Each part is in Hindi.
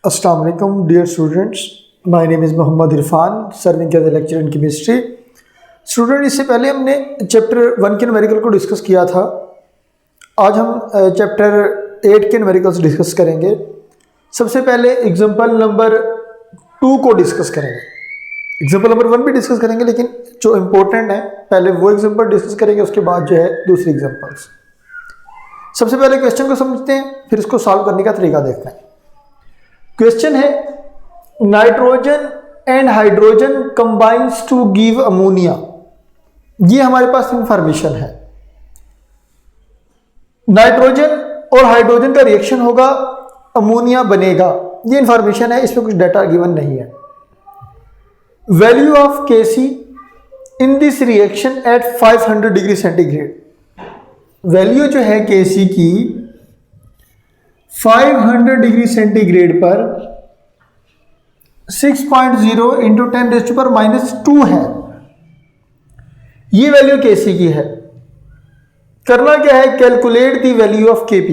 Assalamu alaikum dear students, my name is Mohammad Irfan, serving as a lecturer in chemistry. Student इससे पहले हमने चैप्टर 1 के न्यूमेरिकल को डिस्कस किया था। आज हम चैप्टर 8 के न्यूमेरिकल्स डिस्कस करेंगे। सबसे पहले एग्जांपल नंबर 2 को डिस्कस करेंगे। एग्जांपल नंबर 1 भी डिस्कस करेंगे, लेकिन जो इम्पोर्टेंट है पहले वो एग्जांपल डिस्कस करेंगे, उसके बाद जो है दूसरी एग्जांपल्स। सबसे पहले क्वेश्चन को समझते हैं, फिर इसको सॉल्व करने का तरीका देखते हैं। क्वेश्चन है nitrogen and hydrogen combines to give ammonia. ये हमारे पास इंफॉर्मेशन है। नाइट्रोजन और हाइड्रोजन का रिएक्शन होगा, अमोनिया बनेगा, ये इंफॉर्मेशन है। इसमें कुछ डाटा गिवन नहीं है। Value of Kc in this reaction at 500 degree centigrade. Value जो है Kc की 500 डिग्री सेंटीग्रेड पर 6.0 इंटू 10⁻⁻² है। ये वैल्यू Kc की है। करना क्या है, calculate the value of Kp।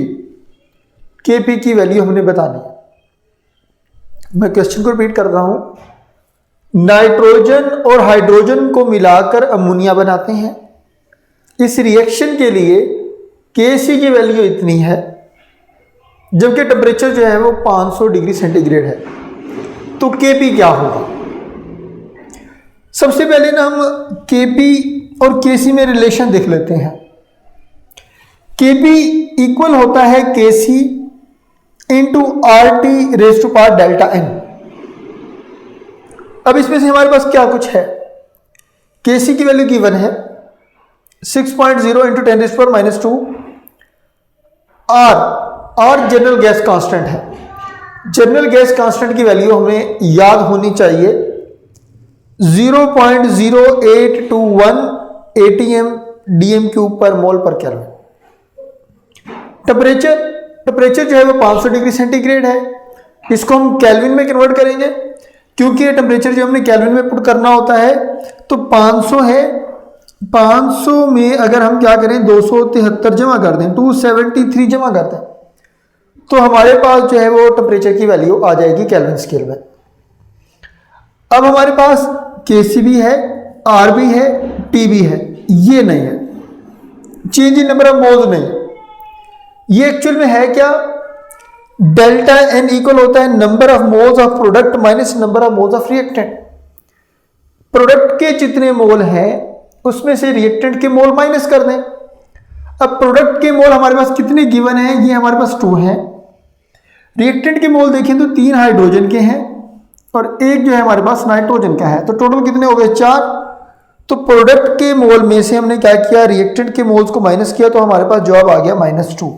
Kp की वैल्यू हमने बतानी है। मैं क्वेश्चन को रिपीट कर रहा हूं। नाइट्रोजन और हाइड्रोजन को मिलाकर अमोनिया बनाते हैं। इस रिएक्शन के लिए Kc की वैल्यू इतनी है, जबकि टेम्परेचर जो है वो 500 डिग्री सेंटीग्रेड है। तो Kp क्या होगा? सबसे पहले ना हम Kp और Kc में रिलेशन देख लेते हैं। Kp इक्वल होता है Kc into RT raise to power delta n। अब इसमें से हमारे पास क्या कुछ है? Kc की वैल्यू गिवन है 6.0 into 10⁻²। R general gas constant है। जनरल गैस कांस्टेंट की वैल्यू हमें याद होनी चाहिए 0.0821 atm dm³ पर मोल पर केल्विन। टेम्परेचर जो है वो 500 डिग्री सेंटीग्रेड है। इसको हम केल्विन में कन्वर्ट करेंगे, क्योंकि ये टेम्परेचर जो हमने केल्विन में पुट करना होता है। तो 500 है, 500 में अगर हम क्या करें 273 जमा कर दें, 273 जमा कर दें, तो हमारे पास जो है वो टेम्परेचर की वैल्यू आ जाएगी केल्विन स्केल में। अब हमारे पास Kc भी है, R भी है, T भी है। ये नहीं है, change in number of moles नहीं है। ये एक्चुअल में है क्या? डेल्टा N इक्वल होता है number of moles of product minus number of moles of reactant. Product के जितने मोल हैं उसमें से रिएक्टेंट के मोल माइनस कर दें। अब प्रोडक्ट के मोल हमारे पास कितने गिवन हैं? ये हमारे पास 2 हैं। रिएक्टेंट के मोल देखें तो 3 हाइड्रोजन के हैं और 1 जो है हमारे पास नाइट्रोजन का है। तो टोटल कितने हो गए? 4। तो प्रोडक्ट के मोल में से हमने क्या किया, रिएक्टेंट के मोल्स को माइनस किया, तो हमारे पास जवाब आ गया -2।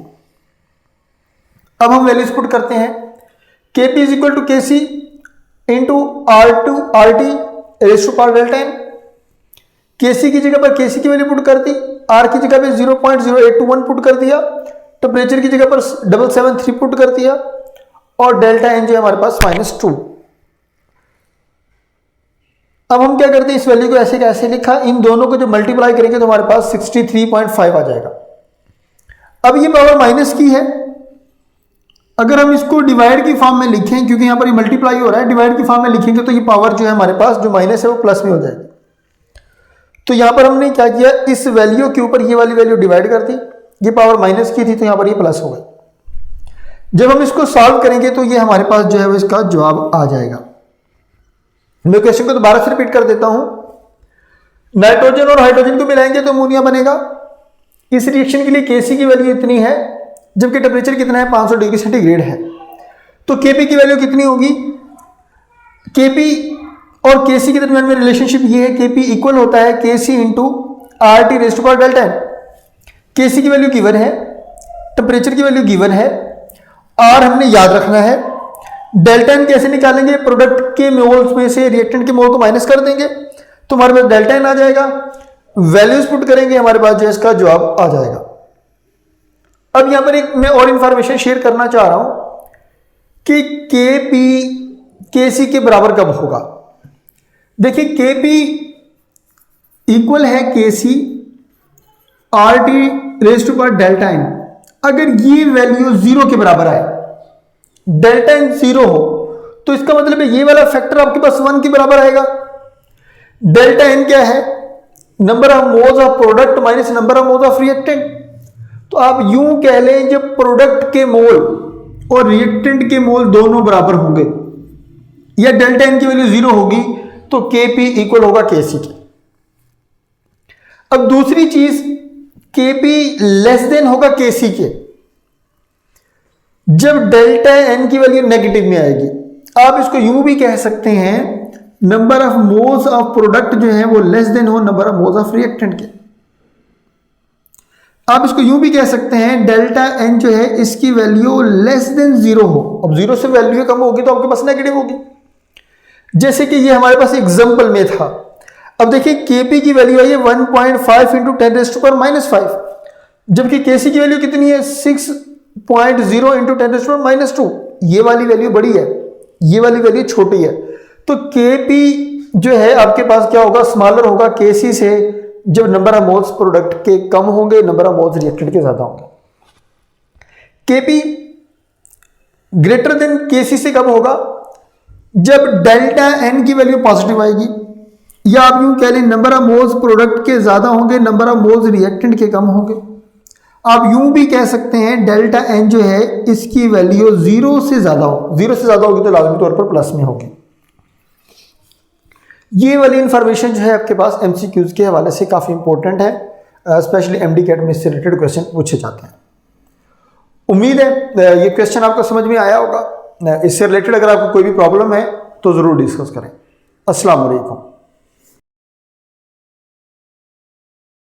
अब हम वैल्यूज पुट करते हैं। Kp is equal to Kc into RT raise to power delta n। Kc की जगह पर Kc की वैल्यू पुट कर दी, R की जगह पर 0.0821 पुट कर दिया, टेम्परेचर की जगह पर 773 पुट कर दिया, और डेल्टा n जो है हमारे पास -2। अब हम क्या करते हैं, इस वैल्यू को ऐसे कैसे लिखा, इन दोनों को जब मल्टीप्लाई करेंगे तो हमारे पास 63.5 आ जाएगा। अब ये पावर माइनस की है। अगर हम इसको डिवाइड की फॉर्म में लिखें, क्योंकि यहां पर ये मल्टीप्लाई हो रहा है, डिवाइड की फॉर्म में लिखेंगे तो ये पावर जो है हमारे पास जो माइनस है वो प्लस में हो जाएगी। तो यहां पर हमने क्या किया, इस वैल्यू के ऊपर ये वाली वैल्यू डिवाइड कर दी। ये पावर माइनस की थी तो यहां पर ये प्लस हो गई। जब हम इसको सॉल्व करेंगे तो ये हमारे पास जो है वो इसका जवाब आ जाएगा। मैं क्वेश्चन को दोबारा से रिपीट कर देता हूं। नाइट्रोजन और हाइड्रोजन को मिलाएंगे तो अमोनिया बनेगा। इस रिएक्शन के लिए Kc की वैल्यू इतनी है, जबकि टेम्परेचर कितना है, 500 डिग्री सेंटीग्रेड है। तो Kp की वैल्यू कितनी होगी? Kp और Kc के दरमियान में रिलेशनशिप ये है, Kp इक्वल होता है Kc into RT raise to power delta n। Kc की वैल्यू गिवन है, टेम्परेचर की वैल्यू गिवन है, R हमने याद रखना है। डेल्टा n कैसे निकालेंगे? प्रोडक्ट के मोल्स में से रिएक्टेंट के मोल को माइनस कर देंगे तो हमारे पास डेल्टा n आ जाएगा। वैल्यूज पुट करेंगे, हमारे पास जो इसका जवाब आ जाएगा। अब यहां पर एक मैं और इंफॉर्मेशन शेयर करना चाह रहा हूं कि Kp Kc के बराबर कब होगा। देखिए Kp इक्वल है Kc RT raise to power delta n। अगर ये वैल्यू 0 के बराबर आए, डेल्टा n 0 हो, तो इसका मतलब है ये वाला फैक्टर आपके पास 1 के बराबर आएगा। डेल्टा एन क्या है? Number of moles of product minus number of moles of reactant. तो आप यूं कह लें जब प्रोडक्ट के मोल और रिएक्टेंट के मोल दोनों बराबर होंगे या डेल्टा एन की वैल्यू 0 होगी तो Kp इक्वल होगा Kc के। अब दूसरी चीज, Kp लेस देन होगा Kc के जब डेल्टा एन की वैल्यू नेगेटिव में आएगी। आप इसको यूं भी कह सकते हैं number of moles of product जो है वो लेस देन हो number of moles of reactant के। आप इसको यूं भी कह सकते हैं डेल्टा एन जो है इसकी वैल्यू लेस देन 0 हो। अब 0 से वैल्यू कम होगी तो आपके पास नेगेटिव होगी, जैसे कि ये हमारे पास एग्जांपल में था। अब देखिए Kp की वैल्यू आई है 1.5 इंटू 10⁻⁻5, जबकि Kc की वैल्यू कितनी है 6.0 इंटू 10⁻⁻2। ये वाली वैल्यू बड़ी है, ये वाली वैल्यू छोटी है। तो Kp जो है आपके पास क्या होगा, स्मॉलर होगा Kc से जब नंबर ऑफ मोल्स प्रोडक्ट के कम होंगे, नंबर ऑफ मोल्स रिएक्टेंट के ज्यादा होंगे। Kp ग्रेटर देन Kc से कब होगा, जब डेल्टा एन की वैल्यू पॉजिटिव आएगी, या आप यूं कह लें नंबर ऑफ मोल्स प्रोडक्ट के ज्यादा होंगे, नंबर ऑफ मोल्स रिएक्टेंट के कम होंगे। आप यूं भी कह सकते हैं डेल्टा एन जो है इसकी वैल्यू 0 से ज्यादा हो। 0 से ज्यादा होगी तो लाजमी तौर पर प्लस में होगी। ये वाली इंफॉर्मेशन जो है आपके पास एमसीक्यूज के हवाले से काफ़ी इंपॉर्टेंट है, स्पेशली एमडी कैट में इससे रिलेटेड क्वेश्चन पूछे जाते हैं। उम्मीद है ये क्वेश्चन आपको समझ में आया होगा। इससे रिलेटेड अगर आपको कोई भी प्रॉब्लम है तो ज़रूर डिस्कस करें। अस्सलाम वालेकुम।